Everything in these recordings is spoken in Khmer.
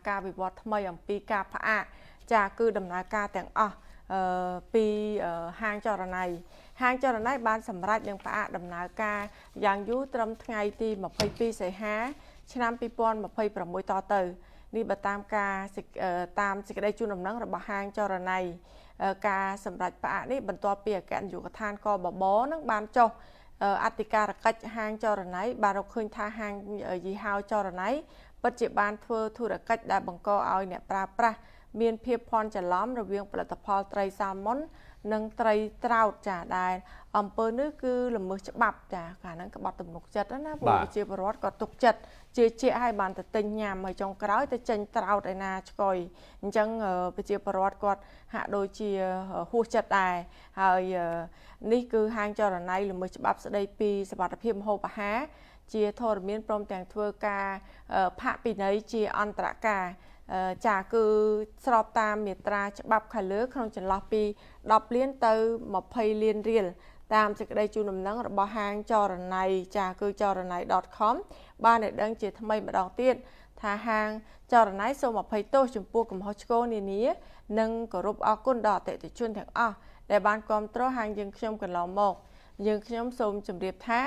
ការវិវត្តថ្មីអំពីការផ្អាកចាគឺដំណើរការទាំងអស់ពីហាងចរណៃបានសម្រេចនឹងផ្អាកដំណើរការយ៉ាងយូរត្រឹមថ្ងៃទី22សីហាឆ្នាំ2026តទៅនេះបើតាមសេចក្តីជូនដំណឹងរបស់ហាងចរណៃការសម្រេចផ្អាកនេះបន្ទាប់ពីអគ្គនាយកដ្ឋានកបបនឹងបានចុះអធិការកិច្ចហាងចរណៃបានរកឃើញថាហាងយីហោចរណៃពិតជាបានធ្វើធុរកិច្ចដែលបង្កឲ្យអ្នកប្រើប្រាស់មានភាពភ័ន្តច្រឡំរវាងផលិតផលត្រីសាល់ម៉ុននិងត្រីត្រោតចាដែលអំពើនេះគឺល្មើសច្បាប់ចាកាលហ្នឹងក្បត់ទំនុកចិត្តណាព្រោះប្រជាពលរដ្ឋក៏ទុកចិត្តជឿជាក់ឲ្យបានទៅទិញញ៉ាំហើយចុងក្រោយទៅចេញត្រោតឯណាឆ្កុយអញ្ចឹងប្រជាពលរដ្ឋគាត់ហាក់ដូចជាហួសចិត្តដែរហើយនេះគឺហាងចរណៃល្មើសច្បាប់ស្ដីពីសុវត្ថិភាពម្ហូបអាហារជាធរមានព្រមទាំងធ្វើការផាកពិន័យជាអន្តរការចាគឺស្របតាមមាត្រាច្បាប់ខាងលើក្នុងចន្លោះពី10លានទៅ20លានរៀលតាមសេចក្តីជូនដំណឹងរបស់ហាងចរណៃចាគឺចរណៃ .com បានឲ្យដឹងជាថ្មីម្ដងទៀតថាហាងចរណៃសូមអភ័យទោសចំពោះកំហុសឆ្គងនានានិងគោរពអរគុណដល់អតិថិជនទាំងអស់ដែលបានគាំទ្រហាងយើងខ្ញុំកន្លងមកយើងខ្ញុំសូមជម្រាបថា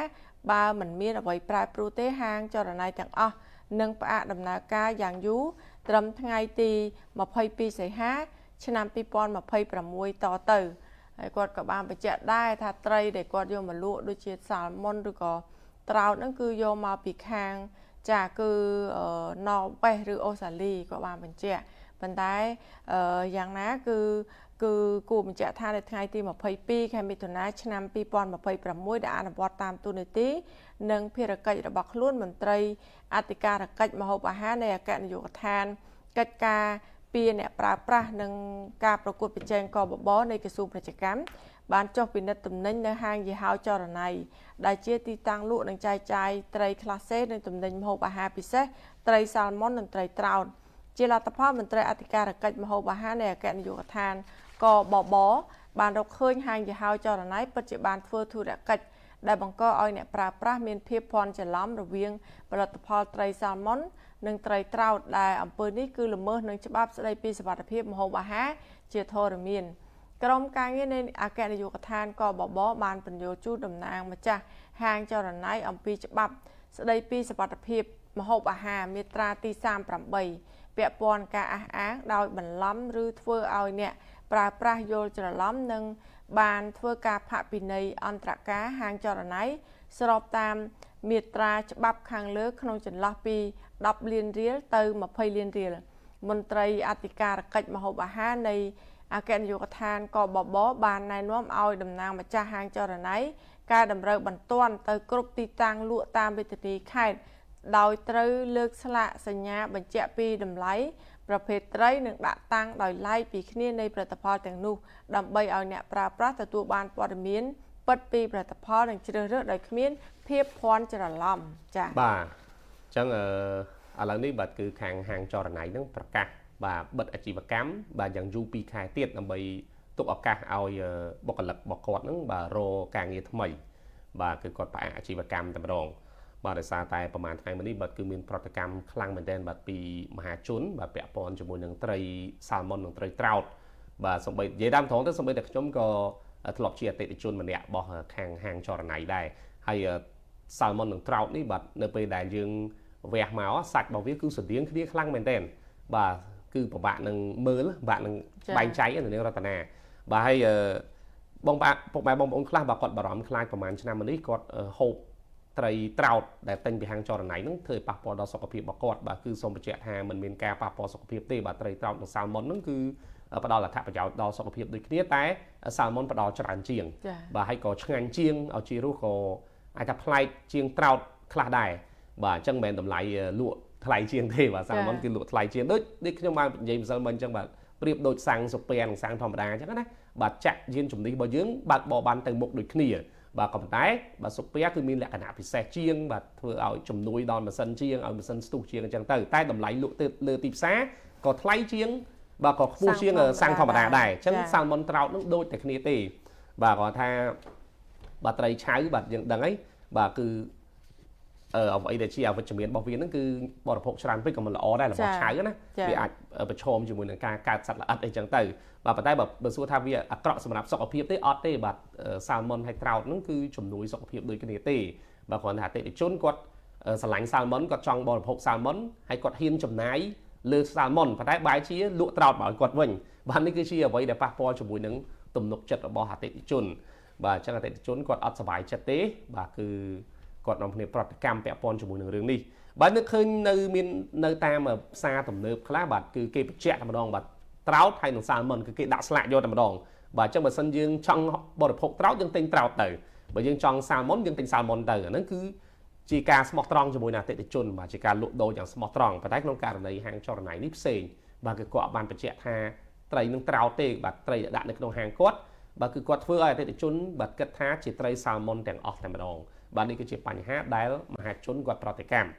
បើមិនមានអ្វីប្រែប្រួលទេហាងចរណៃទាំងអស់នឹងផ្អាកដំណើរការយ៉ាងយូរត្រឹមថ្ងៃទី22សីហាឆ្នាំ2026តទៅហើយគាត់ក៏បានបញ្ជាក់ដែរថាត្រីដែលគាត់យកមកលក់ដូចជាសាល់ម៉ុនឬក៏ត្រោតហ្នឹងគឺយកមកពីខាងចាគឺណ័រវេសឬអូស្ត្រាលីក៏បានបញ្ជាក់ប៉ុន្តែយ៉ាងណាគឺគួរបញ្ជាក់ថានៅថ្ងៃទី22ខែមិថុនាឆ្នាំ2026ដែលអនុវត្តតាមទូនីតិនិងភារកិច្ចរបស់ខ្លួនមន្ត្រីអធិការកិច្ចម្ហូបអាហារនៃអគ្គនាយកដ្ឋានកិច្ចការពីអ្នកប្រើប្រាស់និងការប្រកួតប្រជែងកបបនៃក្រសួងពាណិជ្ជកម្មបានចុះពិនិត្យទំនិញនៅហាងយីហោចរណៃដែលជាទីតាំងលក់និងចែកចាយត្រីក្លាសេនិងទំនិញម្ហូបអាហារពិសេសត្រីសាល់ម៉ុននិងត្រីត្រោតជាលទ្ធផលមន្ត្រីអធិការកិច្ចម្ហូបអាហារនៃអគ្គនាយកដ្ឋានកបបបានរកឃើញហាងយីហោចរណៃពិតជាបានធ្វើធុរកិច្ចដែលបង្កឲ្យអ្នកប្រើប្រាស់មានភាពភ័ន្តច្រឡំរវាងផលិតផលត្រីសាល់ម៉ុននិងត្រីត្រោតដែលអំពើនេះគឺល្មើសនឹងច្បាប់ស្តីពីសុវត្ថិភាពម្ហូបអាហារជាធរមានក្រុមការងារនៃអគ្គនាយកដ្ឋានកបបបានពន្យល់ជូនតំណាងម្ចាស់ហាងចរណៃអំពីច្បាប់ស្តីពីសុវត្ថិភាពម្ហូបអាហារមាត្រាទី38ពាក់ព័ន្ធការអះអាងដោយបន្លំឬធ្វើឲ្យអ្នកប្រើប្រាស់យល់ច្រឡំនិងបានធ្វើការផាកពិន័យអន្តរការហាងចរណៃស្របតាមមាត្រាច្បាប់ខាងលើក្នុងចន្លោះពី10លានរៀលទៅ20លានរៀលមន្ត្រីអធិការកិច្ចម្ហូបអាហារនៃអគ្គនាយកដ្ឋានកបបបានណែនាំឲ្យតំណាងម្ចាស់ហាងចរណៃការតម្រូវបន្ទាន់ទៅគ្រប់ទីតាំងលក់តាមវេទិនីខេត្តដោយត្រូវលើកស្លាកសញ្ញាបញ្ជាក់ពីតម្លៃប្រភេទត្រីនិងដាក់តាំងដោយឡែកពីគ្នានៃផលិតផលទាំងនោះដើម្បីឲ្យអ្នកប្រើប្រាស់ទទួលបានព័ត៌មានពិតពីផលិតផលនិងជ្រើសរើសដោយគ្មានភាពភ័ន្តច្រឡំចា៎បាទអញ្ចឹងឥឡូវនេះបាទគឺខាងហាងចរណៃហ្នឹងប្រកាសបាទបិទអាជីវកម្មបាទយ៉ាងយូរ2ខែទៀតដើម្បីទុកឱកាសឲ្យបុគ្គលិករបស់គាត់ហ្នឹងបាទរកការងារថ្មីបាទគឺគាត់ផ្អាកអាជីវកម្មតែម្ដងបាទដោយសារតែប្រហែលថ្ងៃមុននេះបាទគឺមានប្រតិកម្មខ្លាំងមែនទែនបាទពីមហាជនបាទពាក់ព័ន្ធជាមួយនឹងត្រីសាល់ម៉ុននិងត្រីត្រោតបាទសូម្បីនិយាយតាមត្រង់ទៅសូម្បីតែខ្ញុំក៏ធ្លាប់ជាអតិថិជនម្នាក់របស់ខាងហាងចរណៃដែរហើយសាល់ម៉ុននិងត្រោតនេះបាទនៅពេលដែលយើងវះមកសាច់របស់វាគឺស្រដៀងគ្នាខ្លាំងមែនទែនបាទគឺពិបាកនឹងមើលពិបាកនឹងបែងចែកនៅនាងរតនាបាទហើយបងប្អូនខ្លះបាទគាត់បារម្ភខ្លាចប្រហែលឆ្នាំមុននេះគាត់ហូបត្រីត្រោតដែលទិញពីហាងចរណៃហ្នឹងធ្វើឲ្យប៉ះពាល់ដល់សុខភាពរបស់គាត់បាទគឺសូមបញ្ជាក់ថាมันមានការប៉ះពាល់សុខភាពទេបាទត្រីត្រោតនិងសាល់ម៉ុនហ្នឹងគឺផ្ដល់អត្ថប្រយោជន៍ដល់សុខភាពដូចគ្នាតែសាល់ម៉ុនផ្ដល់ច្រើនជាងបាទហើយក៏ឆ្ងាញ់ជាងឲ្យជារសក៏អាចថាប្លែកជាងត្រោតខ្លះដែរបាទអញ្ចឹងមិនមែនតម្លៃលក់ថ្លៃជាងទេបាទសាល់ម៉ុនគឺលក់ថ្លៃជាងដូចខ្ញុំបាននិយាយម្សិលមិញអញ្ចឹងបាទប្រៀបដូចសាំងសុពែនិងសាំងធម្មតាអញ្ចឹងណាបាទចាក់យានជំនិះរបស់យើងបាទបបានទៅមុខដូចគ្នាបាទក៏ប៉ុន្តែបាទសុពែគឺមានលក្ខណៈពិសេសជាងបាទធ្វើឲ្យជំនួយដល់ម៉ាស៊ីនជាងឲ្យម៉ាស៊ីនស្ទុះជាងអញ្ចឹងទៅតែតម្លៃលក់ទៅលើទីផ្សារក៏ថ្លៃជាងបាទក៏ខ្ពស់ជាងសាំងធម្មតាដែរអញ្ចឹងសាល់ម៉ុនត្រោតនឹងដូចតែគ្នាទេបាទគាត់ថាបាទត្រីឆៅបាទយើងដឹងហើយបាទគឺ អ្វីដែលជាអវិជ្ជមានរបស់វាហ្នឹងគឺបរិភោគច្រើនពេកក៏មិនល្អដែររបស់ឆៅណាវាអាចប្រឈមជាមួយនឹងការកើតសត្វល្អិតអីចឹងទៅបាទប៉ុន្តែបើសួរថាវាអាក្រក់សម្រាប់សុខភាពទេអត់ទេបាទសាល់ម៉ុនហើយត្រោតហ្នឹងគឺជំនួយសុខភាពដូចគ្នាទេបាទគ្រាន់តែអតិថិជនគាត់ស្រឡាញ់សាល់ម៉ុនគាត់ចង់បរិភោគសាល់ម៉ុនហើយគាត់ហ៊ានចំណាយលើសាល់ម៉ុនប៉ុន្តែបែរជាលក់ត្រោតមកឲ្យគាត់វិញបាទនេះគឺជាអ្វីដែលប៉ះពាល់ជាមួយនឹងទំនុកចិត្តរបស់អតិថិជនបាទអញ្ចឹងអតិថិជនគាត់អត់សប្បាយចិត្តទេបាទគឺគាត់នាំគ្នាប្រតិកម្មពាក់ព័ន្ធជាមួយនឹងរឿងនេះបាទនឹកឃើញមាននៅតាមផ្សារទំនើបខ្លះបាទគឺគេបញ្ជាក់តែម្ដងបាទត្រោតហើយនឹងសាល់ម៉ុនគឺគេដាក់ស្លាកយកតែម្ដងបាទអញ្ចឹងបើសិនយើងចង់បរិភោគត្រោតយើងទិញត្រោតទៅបើយើងចង់សាល់ម៉ុនយើងទិញសាល់ម៉ុនទៅអាហ្នឹងគឺជាការស្មោះត្រង់ជាមួយនឹងអតិថិជនបាទជាការលក់ដូរយ៉ាងស្មោះត្រង់ប៉ុន្តែក្នុងករណីហាងចរណៃនេះផ្សេងបាទគឺគាត់បានបញ្ជាក់ថាត្រីនឹងត្រោតទេបាទត្រីដែលដាក់នៅក្នុងហាងគាត់បាទគឺគាត់ធ្វើឲ្យអតិថិជនបាទគិតថាជាត្រីសាល់ម៉ុនទាំងអស់តែម្ដងបាទនេះគឺជាបញ្ហាដែលមហាជនគាត់ប្រតិកម្ម